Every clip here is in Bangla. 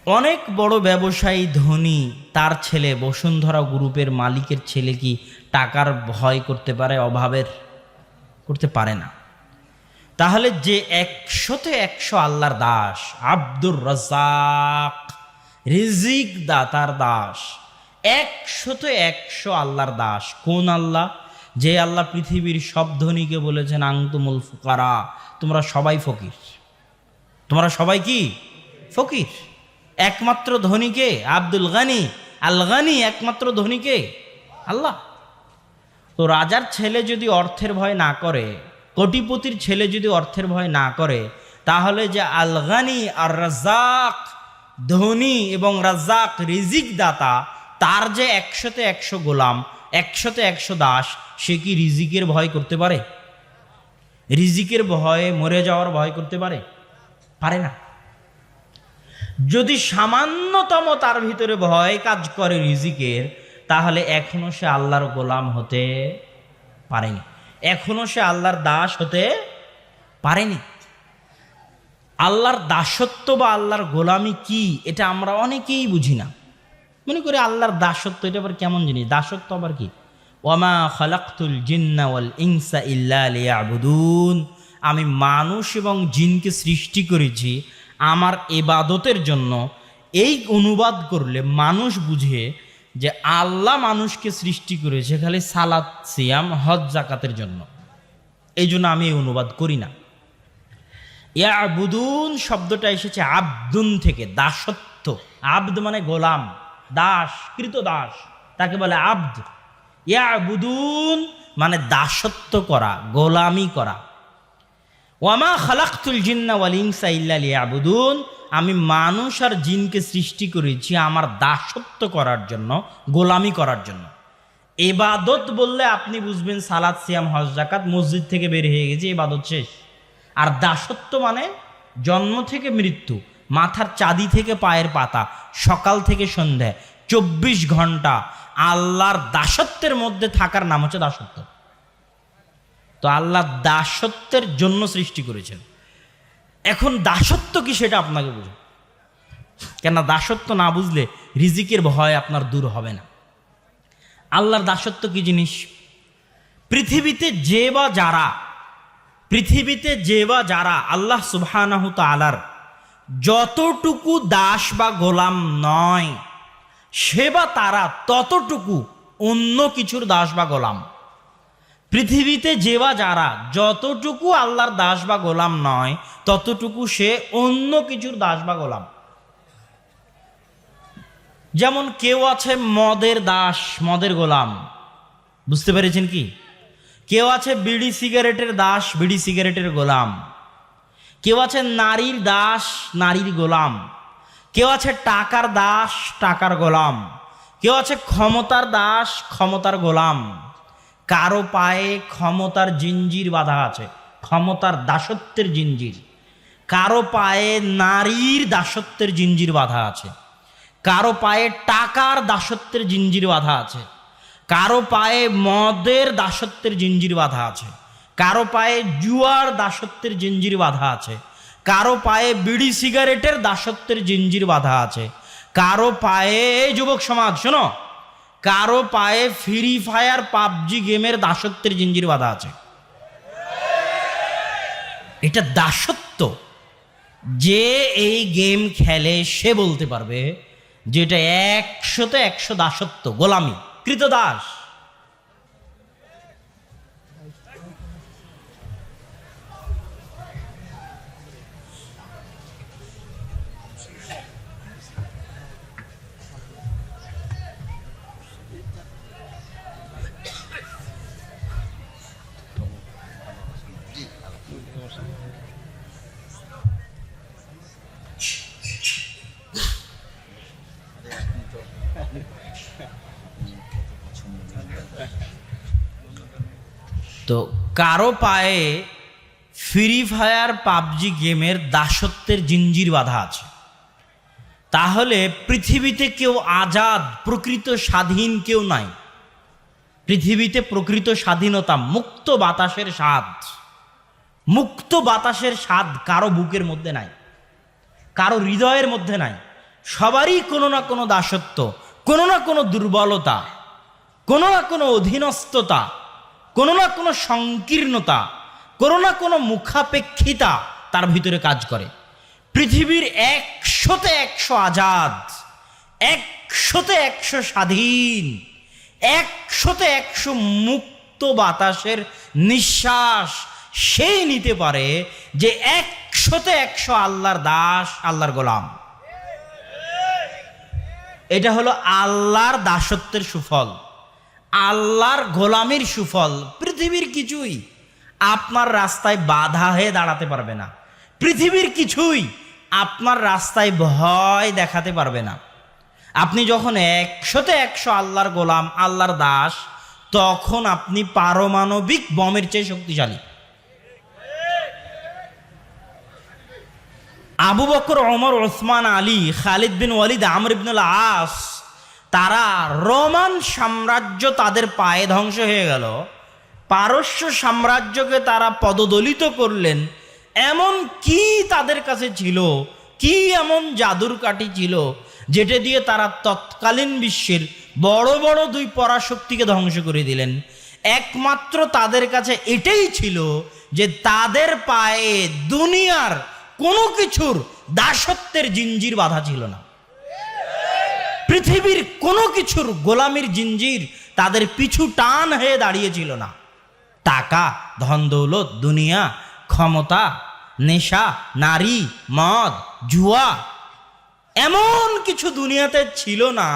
অনেক বড় ব্যবসায়ী ধনী, তার ছেলে বসুন্ধরা গ্রুপের মালিকের ছেলে কি টাকার ভয় করতে পারে? অভাবের করতে পারে না। তাহলে যে 100-100 আল্লাহর দাস, আব্দুর রাজ্জাক, রিজিক দাতার দাস, 100-100 আল্লাহর দাস। কোন আল্লাহ? যে আল্লাহ পৃথিবীর সব ধনীকে বলেছেন আনতুমুল ফুকারা, তোমরা সবাই ফকির। তোমরা সবাই কি ফকির। একমাত্র ধনীকে আব্দুল গানি, আল গানি, একমাত্র ধনীকে আল্লাহ। তো রাজার ছেলে যদি অর্থের ভয় না করে, কোটিপতির ছেলে যদি অর্থের ভয় না করে, তাহলে যে আল গানি আর রাজ্জাক, ধনী এবং রাজ্জাক রিজিক দাতা, তার যে 100-100 গোলাম, 100-100 দাস, সে কি রিজিকের ভয় করতে পারে? রিজিকের ভয়ে মরে যাওয়ার ভয় করতে পারে? পারে না। যদি সামান্যতম তার ভিতরে ভয় কাজ করে রিজিকের, তাহলে এখনো সে আল্লাহর গোলাম হতে পারেনি, এখনো সে আল্লাহর দাস হতে পারেনি। আল্লাহর দাসত্ব বা আল্লাহর গোলামি কি, এটা আমরা অনেকেই বুঝি না। মনে করি আল্লাহর দাসত্ব এটা আবার কেমন জিনিস? দাসত্ব আবার কি? ওয়ামা খালাকতুল জিন্না ওয়াল ইনসা ইল্লা লিয়াবুদুন, আমি মানুষ এবং জিনকে সৃষ্টি করেছি আমার ইবাদতের জন্য। এই অনুবাদ করলে মানুষ বুঝে যে আল্লাহ মানুষকে সৃষ্টি করেছে খালি সালাত, সিয়াম, হজ, জাকাতের জন্য। এই জন্য আমি এই অনুবাদ করি না। ইয়াবুদুন শব্দটা এসেছে আব্দুন থেকে, দাসত্ব। আব্দ মানে গোলাম, দাস, কৃত দাস, তাকে বলে আব্দ। ইয়াবুদুন মানে দাসত্ব করা, গোলামি করা। ওয়ামা খালাকতুল জিন্না ওয়াল ইনসা ইল্লা লিয়াবুদুন, আমি মানুষ আর জিনকে সৃষ্টি করেছি আমার দাসত্ব করার জন্য, গোলামি করার জন্য। ইবাদত বললে আপনি বুঝবেন সালাত, সিয়াম, হজ, জাকাত, মসজিদ থেকে বের হয়ে গেছে, ইবাদত শেষ। আর দাসত্ব মানে জন্ম থেকে মৃত্যু, মাথার চাঁদি থেকে পায়ের পাতা, সকাল থেকে সন্ধ্যা 24 ঘন্টা আল্লাহর দাসত্বের মধ্যে থাকার নাম হচ্ছে দাসত্ব। তো আল্লাহ দাসত্বের জন্য সৃষ্টি করেছেন। এখন দাসত্ব কি সেটা আপনাকে বুঝুন, কেন দাসত্ব না বুঝলে রিজিকের ভয় আপনার দূর হবে না। আল্লাহর দাসত্ব কি জিনিস? পৃথিবীতে যে বা যারা আল্লাহ সুবহানাহু তাআলার যতটুকু দাস বা গোলাম নয়, সে বা তারা ততটুকু অন্য কিছুর দাস বা গোলাম। পৃথিবীতে যে বা যারা যতটুকু আল্লাহর দাস বা গোলাম নয়, ততটুকু সে অন্য কিছুর দাস বা গোলাম। যেমন কেউ আছে মদের দাস, মদের গোলাম, বুঝতে পেরেছেন কি? কেউ আছে বিড়ি সিগারেটের দাস, বিড়ি সিগারেটের গোলাম। কেউ আছে নারীর দাস, নারীর গোলাম। কেউ আছে টাকার দাস, টাকার গোলাম। কেউ আছে ক্ষমতার দাস, ক্ষমতার গোলাম। কারো পায়ে ক্ষমতার জিঞ্জির বাঁধা আছে, ক্ষমতার দাসত্বের জিঞ্জির। কারো পায়ে নারীর দাসত্বের জিঞ্জির বাঁধা আছে। কারো পায়ে টাকার দাসত্বের জিঞ্জির বাঁধা আছে। কারো পায়ে মদের দাসত্বের জিঞ্জির বাঁধা আছে। কারো পায়ে জুয়ার দাসত্বের জিঞ্জির বাঁধা আছে। কারো পায়ে বিড়ি সিগারেটের দাসত্বের জিঞ্জির বাঁধা আছে। কারো পায়ে, যুবক সমাজ শোনো, কারো পায়ে ফ্রি ফায়ার, পাবজি গেমের দাসত্বের জিঞ্জির বাঁধা আছে। এটা দাসত্ব। যে এই গেম খেলে সে বলতে পারবে যে এটা 100-100 দাসত্ব, গোলামি, কৃতদাস। তো কারো পায়ে ফ্রি ফায়ার, পাবজি গেমের দাসত্বের জিঞ্জির বাঁধা আছে। তাহলে পৃথিবীতে কেউ আজাদ, প্রকৃত স্বাধীন কেউ নাই। পৃথিবীতে প্রকৃত স্বাধীনতা, মুক্ত বাতাসের স্বাদ, মুক্ত বাতাসের স্বাদ কারো বুকের মধ্যে নাই, কারো হৃদয়ের মধ্যে নাই, সবারই কোনো না কোনো দাসত্ব, কোনো না কোনো দুর্বলতা, কোনো না কোনো অধীনস্থতা, কোনো না কোনো সংকীর্ণতা, কোনো না কোনো মুখাপেক্ষিতা তার ভিতরে কাজ করে। পৃথিবীর 100-100 আজাদ, 100-100 স্বাধীন, 100-100 মুক্ত বাতাসের নিঃশ্বাস সেই নিতে পারে যে 100-100 আল্লাহর দাস, আল্লাহর গোলাম। এটা হলো আল্লাহর দাসত্বের সুফল, আল্লাহর গোলামির সুফল। পৃথিবীর কিছুই আপনার রাস্তায় বাধা হয়ে দাঁড়াতে পারবে না, পৃথিবীর কিছুই আপনার রাস্তায় ভয় দেখাতে পারবে না। আপনি যখন 100-100 আল্লাহর গোলাম, আল্লাহর দাস, তখন আপনি পারমাণবিক বমের চেয়ে শক্তিশালী। আবু বকর, ওমর, ওসমান, আলী, খালিদ বিন ওয়ালিদ, আমর ইবনুল আস, তারা রোমান সাম্রাজ্য তাদের পায়ে ধ্বংস হয়ে গেল, পারস্য সাম্রাজ্যকে তারা পদদলিত করলেন। এমন কি তাদের কাছে ছিল, কি এমন জাদুর কাঠি ছিল যেটা দিয়ে তারা তৎকালীন বিশ্বের বড় বড় 2 পরাশক্তিকে ধ্বংস করে দিলেন। একমাত্র তাদের কাছে এটাই ছিল যে তাদের পায়ে দুনিয়ার কোনো কিছুর দাসত্বের জিঞ্জির বাধা ছিল না, পৃথিবীর কোনো কিছুর গোলামির জিঞ্জির তাদের পিছু টান হয়ে দাঁড়িয়েছিল না। টাকা, ধন দৌলত, দুনিয়া, ক্ষমতা, নেশা, নারী, মদ, জুয়া, এমন কিছু দুনিয়াতে ছিল না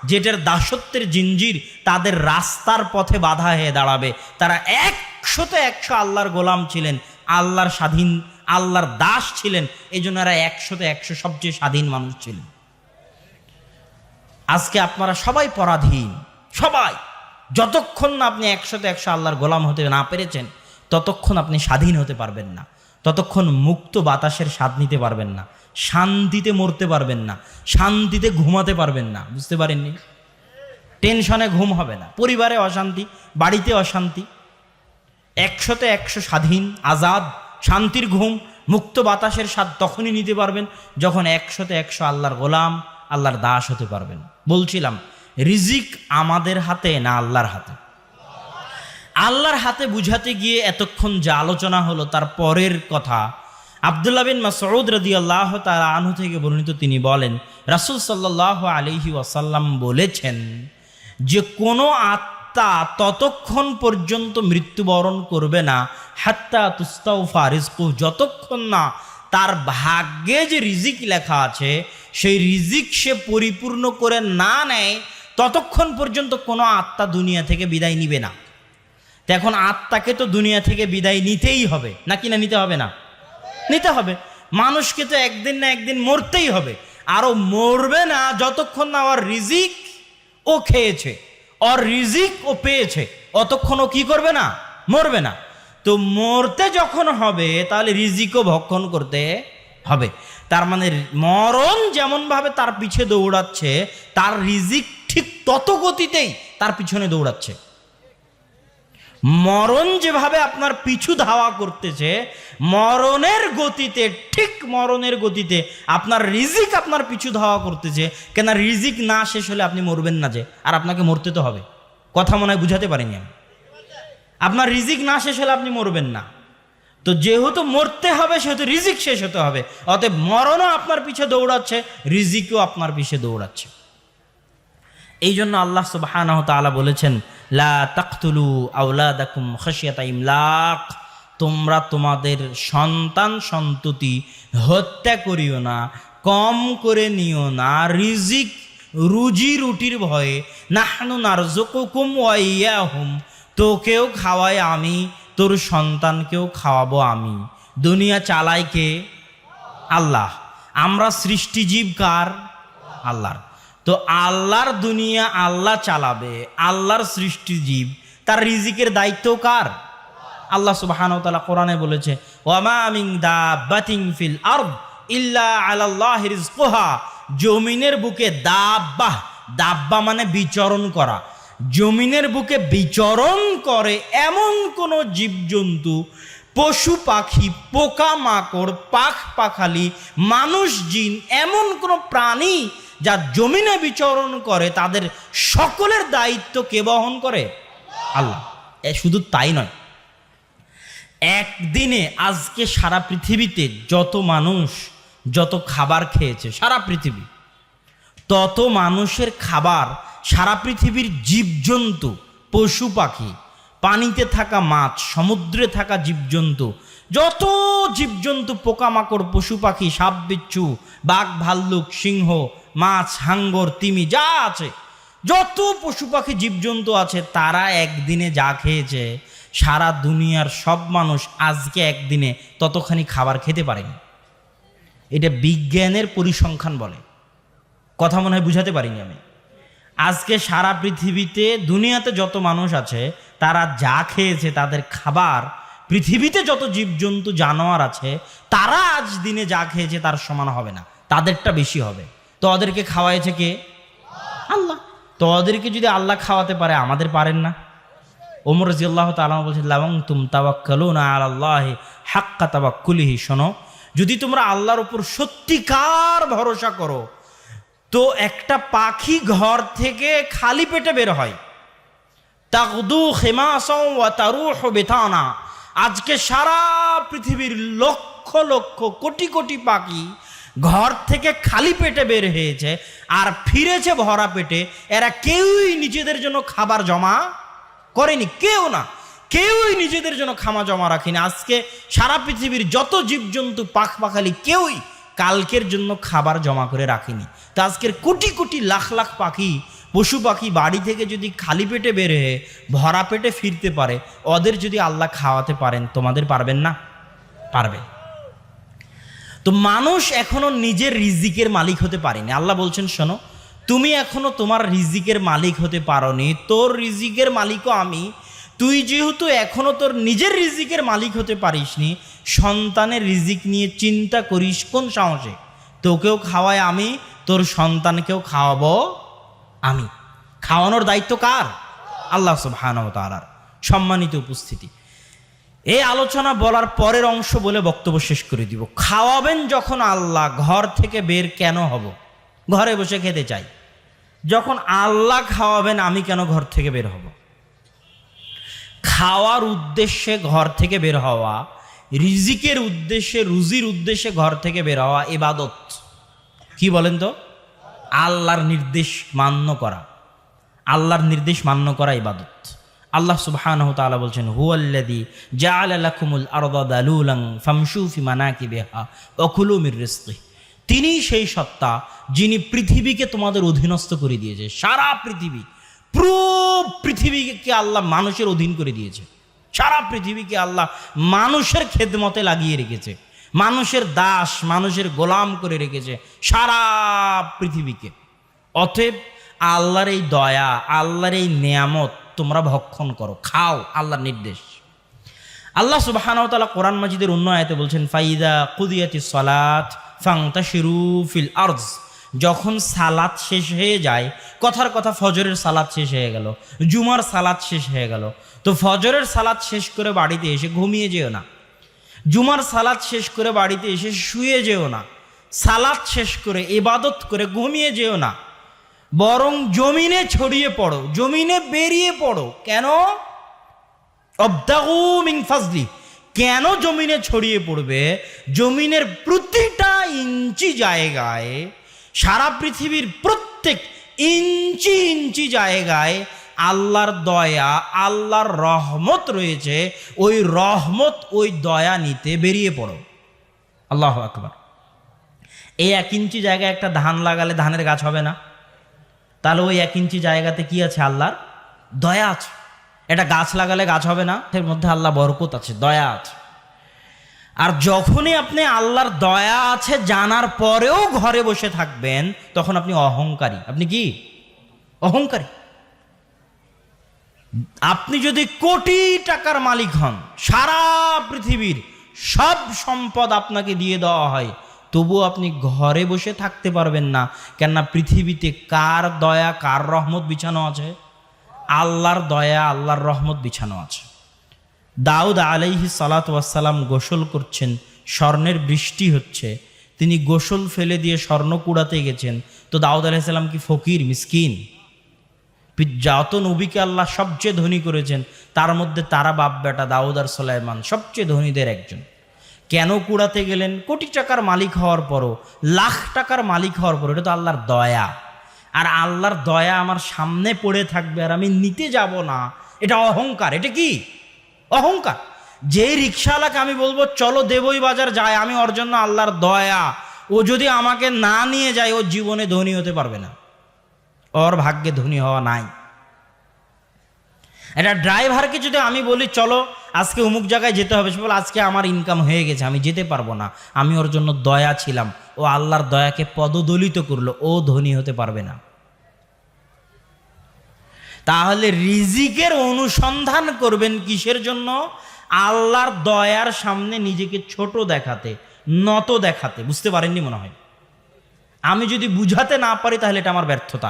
যেটার দাসত্বের জিঞ্জির তাদের রাস্তার পথে বাধা হয়ে দাঁড়াবে। তারা 100-100 আল্লাহর গোলাম ছিলেন, আল্লাহর স্বাধীন, আল্লাহর দাস ছিলেন। এই জন্য এরা 100-100 সবচেয়ে স্বাধীন মানুষ ছিলেন। আজকে আপনারা সবাই পরাধীন, সবাই। যতক্ষণ না আপনি 100-100 আল্লাহর গোলাম হতে না পেরেছেন, ততক্ষণ আপনি স্বাধীন হতে পারবেন না, ততক্ষণ মুক্ত বাতাসের স্বাদ নিতে পারবেন না, শান্তিতে মরতে পারবেন না, শান্তিতে ঘুমাতে পারবেন না। বুঝতে পারেননি? টেনশনে ঘুম হবে না, পরিবারে অশান্তি, বাড়িতে অশান্তি। 100-100 স্বাধীন, আজাদ, শান্তির ঘুম, মুক্ত বাতাসের স্বাদ তখনই নিতে পারবেন যখন 100-100 আল্লাহর গোলাম, আল্লাহর দাস হতে পারবেন। বলছিলাম রিজিক আমাদের হাতে না আল্লাহর হাতে? আল্লাহর হাতে বুঝাতে গিয়ে এতক্ষণ যে আলোচনা হলো তার পরের কথা। আব্দুল্লাহ বিন মাসউদ রাদিয়াল্লাহু তাআলা আনহু থেকে বর্ণিত, তিনি বলেন রাসূল সাল্লাল্লাহু আলাইহি ওয়াসাল্লাম বলেছেন যে কোনো আত্মা ততক্ষণ পর্যন্ত মৃত্যুবরণ করবে না হাত্তা তুস্তাওফা রিজকু, যতক্ষণ না তার ভাগ্যে যে রিজিক লেখা আছে সেই রিজিক সে পরিপূর্ণ করে না নেয়, ততক্ষণ পর্যন্ত কোনো আত্মা দুনিয়া থেকে বিদায় নিবে না। তো এখন আত্মাকে তো দুনিয়া থেকে বিদায় নিতেই হবে, নাকি না নিতে হবে না? নিতে হবে। মানুষকে তো একদিন না একদিন মরতেই হবে, আরও মরবে না যতক্ষণ না ওর রিজিক ও খেয়েছে, ওর রিজিক ও পেয়েছে, অতক্ষণ ও কি করবে না? মরবে না। তো মরতে যখন হবে তাহলে রিজিকও ভক্ষণ করতে হবে। তার মানে মরণ যেমনভাবে তার পিছে দৌড়াচ্ছে, তার রিজিক ঠিক তত গতিতেই তার পিছনে দৌড়াচ্ছে। মরণ যেভাবে আপনার পিছু ধাওয়া করতেছে, মরণের গতিতে, ঠিক মরণের গতিতে আপনার রিজিক আপনার পিছু ধাওয়া করতেছে। কেন? রিজিক না শেষ হলে আপনি মরবেন না যে, আর আপনাকে মরতে তো হবে। কথা মনে হয় বুঝাতে পারিনি আমি। আপনার রিজিক না শেষ হলে আপনি মরবেন না, তো যেহেতু মরতে হবে সেহেতু রিজিক শেষ হতে হবে। অতএব মরণও আপনার পিছে দৌড়াচ্ছে, রিজিকও আপনার পিছে দৌড়াচ্ছে। এই জন্য আল্লাহ সুবহানাহু ওয়া তাআলা বলেছেন লা তাকতুলু আওলাদাকুম খাশিয়াতা ইমলাক, তোমরা তোমাদের সন্তান সন্ততি হত্যা করিও না, কম করে নিও না রিজিক, রুজি রুটির ভয়ে। নাহনু নারযুকুকুম ওয়া ইয়াহুম, তোকেও খাওয়াই আমি, তোর সন্তানকেও খাওয়াবো আমি। দুনিয়া চালাই কে? আল্লাহ। আমরা সৃষ্টিজীব কার? আল্লাহর। তো আল্লাহর দুনিয়া আল্লাহ চালাবে, আল্লাহর সৃষ্টিজীব, তার রিজিকের দায়িত্ব কার? আল্লাহ সুবহানাহু ওয়া তাআলা কোরআনে বলেছে ওয়া মা মিন দাব্বাতিন ফিল আরদ ইল্লা আলাল্লাহি রিজকুহা, জমিনের বুকে দাব্বা, দাব্বা মানে বিচরণ করা, জমিনের বুকে বিচরণ করে এমন কোন জীবজন্তু পশু পাখি, পোকা মাকড়, পাখ পাখালি, মানুষ, জিন, এমন কোনো প্রাণী যা জমিনে বিচরণ করে তাদের সকলের দায়িত্ব কে বহন করে? আল্লাহ। শুধু তাই নয়, একদিনে আজকে সারা পৃথিবীতে যত মানুষ যত খাবার খেয়েছে সারা পৃথিবী, তত মানুষের খাবার সারা পৃথিবীর জীবজন্তু, পশু পাখি, পানিতে থাকা মাছ, সমুদ্রে থাকা জীবজন্তু, যত জীবজন্তু, পোকামাকড়, পশু পাখি, সাপ বিচ্ছু, বাঘ ভাল্লুক, সিংহ, মাছ, হাঙ্গর, তিমি, যা আছে, যত পশু পাখি জীবজন্তু আছে, তারা একদিনে যা খেয়েছে সারা দুনিয়ার সব মানুষ আজকে একদিনে ততখানি খাবার খেতে পারেনি। এটা বিজ্ঞানের পরিসংখ্যান বলে। কথা মনে হয় বুঝাতে পারিনি আমি। আজকে সারা পৃথিবীতে দুনিয়াতে যত মানুষ আছে তারা যা খেয়েছে, তাদের খাবার, পৃথিবীতে যত জীবজন্তু জানোয়ার আছে তারা আজ দিনে যা খেয়েছে তার সমান হবে না, তাদেরটা বেশি হবে। তো ওদেরকে খাওয়াইছে কে? আল্লাহ। তো ওদেরকে যদি আল্লাহ খাওয়াতে পারে, আমাদের পারেন না? ওমর রাদিয়াল্লাহু তাআলা বলছেন, লাওয়ান্তুম তাওয়াক্কালুনা আলাল্লাহি হাক্কা তাওয়াক্কুলিহি। শোনো, যদি তোমরা আল্লাহর উপর সত্যিকার ভরসা করো, তো একটা পাখি ঘর থেকে খালি পেটে বের হয়, তাগদু খিমাসাও ওয়া তারুহু বিতানা। আজকে সারা পৃথিবীর লক্ষ লক্ষ কোটি কোটি পাখি ঘর থেকে খালি পেটে বের হয়েছে আর ফিরেছে ভরা পেটে। এরা কেউই নিজেদের জন্য খাবার জমা করেনি, কেউ না, কেউই নিজেদের জন্য খামা জমা রাখেনি। আজকে সারা পৃথিবীর যত জীবজন্তু, পাখ পাখালি, কেউই কালকের জন্য খাবার জমা করে রাখেনি। তো আজকের কোটি কোটি লাখ লাখ পাখি, পশু পাখি বাড়ি থেকে যদি খালি পেটে বের হয়ে ভরা পেটে ফিরতে পারে, ওদের যদি আল্লাহ খাওয়াতে পারেন, তোমাদের পারবেন না? পারবে। তো মানুষ এখনো নিজের রিজিকের মালিক হতে পারেনি। আল্লাহ বলছেন, শোনো, তুমি এখনো তোমার রিজিকের মালিক হতে পারোনি, তোর রিজিকের মালিকও আমি। তুই যেহেতু এখনো তোর নিজের রিজিকের মালিক হতে পারিসনি, সন্তানের রিজিক নিয়ে চিন্তা করিস কোন সাহসে? তোকেও খাওয়াই আমি, তোর সন্তানকেও খাওয়াবো আমি। খাওয়ানোর দায়িত্ব কার? আল্লাহ সুবহানাহু ওয়া তাআলার। সম্মানিত উপস্থিতি, এই আলোচনা বলার পরের অংশ বলে বক্তব্য শেষ করে দিব। খাওয়াবেন যখন আল্লাহ, ঘর থেকে বের কেন হব? ঘরে বসে খেতে চাই। যখন আল্লাহ খাওয়াবেন, আমি কেন ঘর থেকে বের হব? খাওয়ার উদ্দেশ্যে ঘর থেকে বের হওয়া, রিজিকের উদ্দেশ্যে, রুজির উদ্দেশ্যে ঘর থেকে বের হওয়া ইবাদত। কি বলেন তো? আল্লাহর নির্দেশ মান্য করা, আল্লাহর নির্দেশ মান্য করা ইবাদত। আল্লাহ সুবহানাহু ওয়া তাআলা বলছেন, হুয়াল্লাযী জাআলা লাকুমুল আরদা দালুলান ফামশু ফি মানাকিবিহা ওয়া কুলু মির রিজকিহি। তিনি সেই সত্তা যিনি পৃথিবীকে তোমাদের অধীনস্থ করে দিয়েছে। সারা পৃথিবী, পুরো পৃথিবীকে আল্লাহ মানুষের অধীন করে দিয়েছে। সারা পৃথিবীকে আল্লাহ মানুষের খেদমতে লাগিয়ে রেখেছে, মানুষের দাস, মানুষের গোলাম করে রেখেছে সারা পৃথিবীকে। অতএব আল্লাহর এই দয়া, আল্লাহর এই নেয়ামত তোমরা ভক্ষণ করো, খাও, আল্লাহর নির্দেশ। আল্লাহ সুবহানাহু ওয়া তাআলা কোরআন মাজিদের অন্য আয়াতে বলছেন, ফাইদা কুদিয়াতিস সালাত ফান্তাশিরু ফিল আরজ। যখন সালাত শেষ হয়ে যায়, কথার কথা ফজরের সালাত শেষ হয়ে গেল, জুমার সালাত শেষ হয়ে গেল, তো ফজরের সালাত শেষ করে বাড়িতে এসে ঘুমিয়ে যেও না, জুমার সালাত শেষ করে বাড়িতে এসে শুয়ে যেও না, সালাত শেষ করে ইবাদত করে ঘুমিয়ে যেও না, বরং জমিনে ছড়িয়ে পড়ো, জমিনে বেরিয়ে পড়ো। কেন? অবতাগু মিন ফাজলি। কেন জমিনে ছড়িয়ে পড়বে? জমিনের প্রতিটা ইঞ্চি জায়গায়, সারা পৃথিবীর প্রত্যেক ইঞ্চি ইঞ্চি জায়গায় আল্লাহর দয়া, আল্লাহর রহমত রয়েছে। ওই রহমত, ওই দয়া নিতে বেরিয়ে পড়ো। আল্লাহু আকবার। এই 1 ইঞ্চি জায়গায় একটা ধান লাগালে ধানের গাছ হবে না? তাহলে ওই 1 ইঞ্চি জায়গাতে কি আছে? আল্লাহর দয়া আছে। এটা গাছ লাগালে গাছ হবে না? এর মধ্যে আল্লাহ বরকত আছে, দয়া আছে। আর যখনই আপনি আল্লাহর দয়া আছে জানার পরেও ঘরে বসে থাকবেন, তখন আপনি অহংকারী। আপনি কি? অহংকারী। আপনি যদি কোটি টাকার মালিক হন, সারা পৃথিবীর সব সম্পদ আপনাকে দিয়ে দেওয়া হয়, তবুও আপনি ঘরে বসে থাকতে পারবেন না। কেননা পৃথিবীতে কার দয়া, কার রহমত বিছানো আছে? আল্লাহর দয়া, আল্লাহর রহমত বিছানো আছে। দাউদ আলাইহিস সালাতু ওয়াসসালাম গোসল করছেন, স্বর্ণের বৃষ্টি হচ্ছে, তিনি গোসল ফেলে দিয়ে স্বর্ণ কুড়াতে গেছেন। তো দাউদ আলাইহিস সালাম কি ফকির, মিসকিন? যত নবীকে আল্লাহ সবচেয়ে ধনী করেছেন তার মধ্যে তারা বাপ বেটা দাউদ আর সুলাইমান সবচেয়ে ধনীদের একজন। কেন কুড়াতে গেলেন? কোটি টাকার মালিক হওয়ার পরও, লাখ টাকার মালিক হওয়ার পরও, এটা তো আল্লাহর দয়া। আর আল্লাহর দয়া আমার সামনে পড়ে থাকবে আর আমি নিতে যাব না, এটা অহংকার। এটা কি অহংকার? যেই রিক্সাওয়ালাকে আমি বলবো চলো দেবই বাজার যায়, আমি ওর জন্য আল্লাহর দয়া, ও যদি আমাকে না নিয়ে যায় ও জীবনে ধনী হতে পারবে না, ওর ভাগ্যে ধনী হওয়া নাই। এটা ড্রাইভারকে যদি আমি বলি চলো আজকে অমুক জায়গায় যেতে হবে, সে বলে আজকে আমার ইনকাম হয়ে গেছে আমি যেতে পারবো না, আমি ওর জন্য দয়া ছিলাম, ও আল্লাহর দয়াকে পদদলিত করলো, ও ধনী হতে পারবে না। তাহলে রিজিকের অনুসন্ধান করবেন কিসের জন্য? আল্লাহর দয়ার সামনে নিজেকে ছোট দেখাতে, নত দেখাতে। বুঝতে পারেননি মনে হয়। আমি যদি বুঝাতে না পারি তাহলে এটা আমার ব্যর্থতা।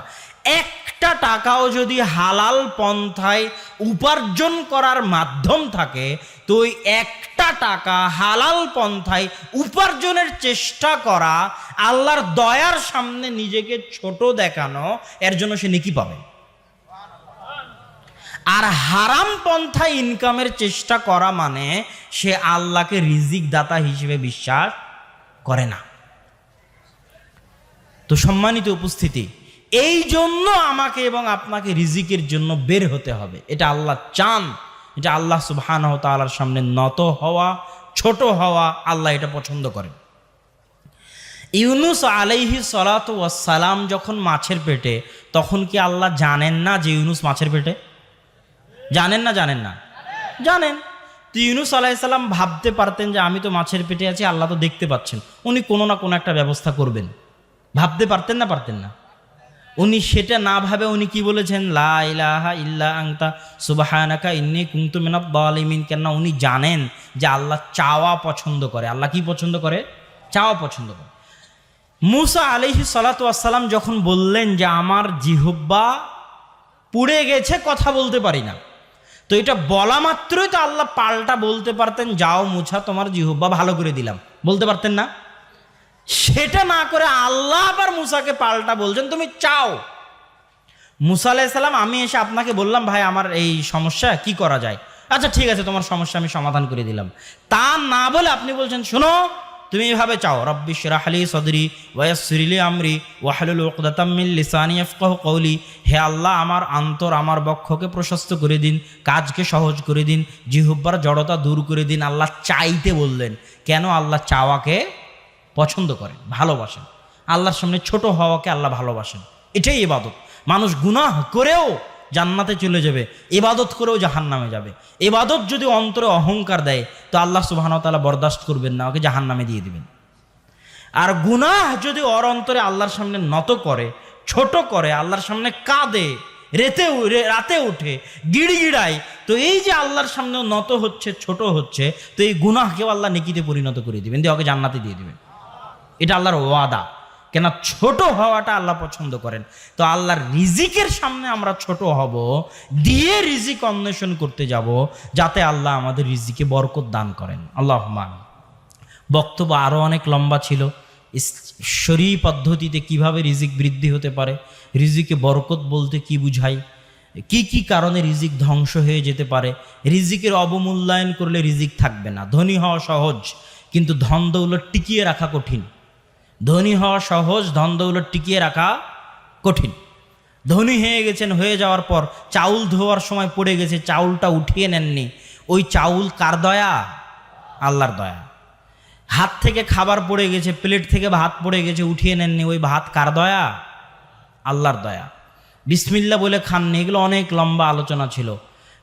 একটা টাকাও যদি হালাল পন্থায় উপার্জন করার মাধ্যম থাকে তো ওই একটা টাকা হালাল পন্থায় উপার্জনের চেষ্টা করা, আল্লাহর দয়ার সামনে নিজেকে ছোট দেখানো, এর জন্য সে নেকি পাবে। আর হারাম পন্থায় ইনকামের চেষ্টা করা মানে সে আল্লাহকে রিজিক দাতা হিসেবে বিশ্বাস করে না। তো সম্মানিত উপস্থিতি, এই জন্য আমাকে এবং আপনাকে রিজিকের জন্য বের হতে হবে। এটা আল্লাহ চান, এটা আল্লাহ সুবহানাহু ওয়া তাআলার সামনে নত হওয়া, ছোট হওয়া, আল্লাহ এটা পছন্দ করেন। ইউনুস আলাইহিস সালাতু ওয়াস সালাম যখন মাছের পেটে, তখন কি আল্লাহ জানেন না যে ইউনুস মাছের পেটে? জানেন না? জানেন না? জানেন। তো ইউনুস আলাইহিস সালাম ভাবতে পারতেন যে আমি তো মাছের পেটে আছি, আল্লাহ তো দেখতে পাচ্ছেন, উনি কোনো না কোনো একটা ব্যবস্থা করবেন। ভাবতে পারতেন না? পারতেন না? উনি সেটা না ভাবে উনি কি বলেছেন? লা ইলাহা ইল্লা আনতা সুবহানাকা ইন্নী কুনতু মিনাজ জালিমিন। কেন? উনি জানেন যে আল্লাহ চাওয়া পছন্দ করে। আল্লাহ কি পছন্দ করে? চাওয়া পছন্দ করে। মুসা আলাইহিস সালাতু ওয়াস সালাম যখন বললেন যে আমার জিহ্বা পুড়ে গেছে, কথা বলতে পারি না, তো এটা বলা মাত্রই তো আল্লাহ পাল্টা বলতে পারতেন যাও মুছা তোমার জিহ্বা ভালো করে দিলাম, বলতে পারতেন না? সেটা না করে আল্লাহ আবার মুসাকে পাল্টা বলছেন তুমি চাও। মুসা আলাইহিস সালাম, আমি এসে আপনাকে বললাম ভাই আমার এই সমস্যা, কি করা যায়? আচ্ছা ঠিক আছে, তোমার সমস্যা আমি সমাধান করে দিলাম। তা না বলে আপনি বলছেন শোনো তুমি এইভাবে চাও, রব্বি ইশরাহ লি সদরি ওয়া ইয়াসসির লি আমরি ওয়াহলুল উকদাতাম মিন লিসানি ইয়াফকাহু কওলি। হে আল্লাহ আমার অন্তর, আমার বক্ষকে প্রশস্ত করে দিন, কাজকে সহজ করে দিন, জিহ্বার জড়তা দূর করে দিন। আল্লাহ চাইতে বললেন। কেন? আল্লাহ চাওয়াকে পছন্দ করেন, ভালোবাসেন। আল্লাহর সামনে ছোট হওয়াকে আল্লাহ ভালোবাসেন। এটাই ইবাদত। মানুষ গুনাহ করেও জান্নাতে চলে যাবে, ইবাদত করেও জাহান্নামে যাবে। ইবাদত যদি অন্তরে অহংকার দেয় তো আল্লাহ সুবহানাহু ওয়া তাআলা বরদাস্ত করবেন না, ওকে জাহান্নামে দিয়ে দিবেন। আর গুনাহ যদি ওর অন্তরে আল্লাহর সামনে নত করে, ছোট করে, আল্লাহর সামনে কাঁদে, রাতে উঠে গিড়গিড়ায়, তো এই যে আল্লাহর সামনে নত হচ্ছে, ছোট হচ্ছে, তো এই গুনাহকেও আল্লাহ নেকিতে পরিণত করে দিবেন, দিয়ে ওকে জান্নাতে দিয়ে দিবেন। এটা আল্লাহর ওয়াদা। কেন? ছোট হওয়াটা আল্লাহ পছন্দ করেন। তো আল্লাহর রিজিকের সামনে আমরা ছোট হব, দিয়ে রিজিক অন্বেষণ করতে যাব, যাতে আল্লাহ আমাদের রিজিকে বরকত দান করেন। আল্লাহুম্মা আমিন। বক্তব্য আরও অনেক লম্বা ছিল। শরী পদ্ধতিতে কিভাবে রিজিক বৃদ্ধি হতে পারে, রিজিকে বরকত বলতে কি বুঝাই, কি কি কারণে রিজিক ধ্বংস হয়ে যেতে পারে, রিজিকের অবমূল্যায়ন করলে রিজিক থাকবে না। ধনী হওয়া সহজ, কিন্তু ধন দৌলত টিকিয়ে রাখা কঠিন। ধনী হওয়া সহজ, ধন দৌলত টিকিয়ে রাখা কঠিন। ধনী হয়ে গেছেন, হয়ে যাওয়ার পর চাউল ধোয়ার সময় পড়ে গেছে, চাউলটা উঠিয়ে নেননি, ওই চাউল কার দয়া? আল্লাহর দয়া। হাত থেকে খাবার পড়ে গেছে, প্লেট থেকে ভাত পড়ে গেছে, উঠিয়ে নেননি, ওই ভাত কার দয়া? আল্লাহর দয়া। বিসমিল্লাহ বলে খাননি। এগুলো অনেক লম্বা আলোচনা ছিল,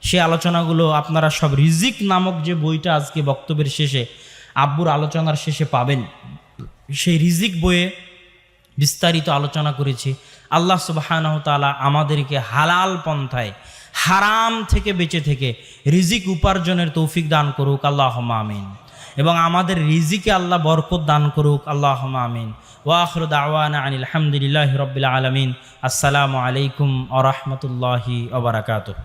সে আলোচনাগুলো আপনারা সব রিজিক নামক যে বইটা আজকে বক্তব্যের শেষে, আব্বুর আলোচনার শেষে পাবেন। সেই রিজিক বইয়ে বিস্তারিত আলোচনা করেছি। আল্লাহ সুবহানাহু ওয়া তাআলা আমাদেরকে হালাল পন্থায়, হারাম থেকে বেঁচে থেকে রিজিক উপার্জনের তৌফিক দান করুক, আল্লাহুম্মা আমিন। এবং আমাদের রিজিকে আল্লাহ বরকত দান করুক, আল্লাহুম্মা আমিন। ওয়া আখিরু দাওয়ানা আনিল হামদুলিল্লাহি রাব্বিল আলামিন। আসসালামু আলাইকুম ওয়া রাহমাতুল্লাহি ওয়া বারাকাতুহু।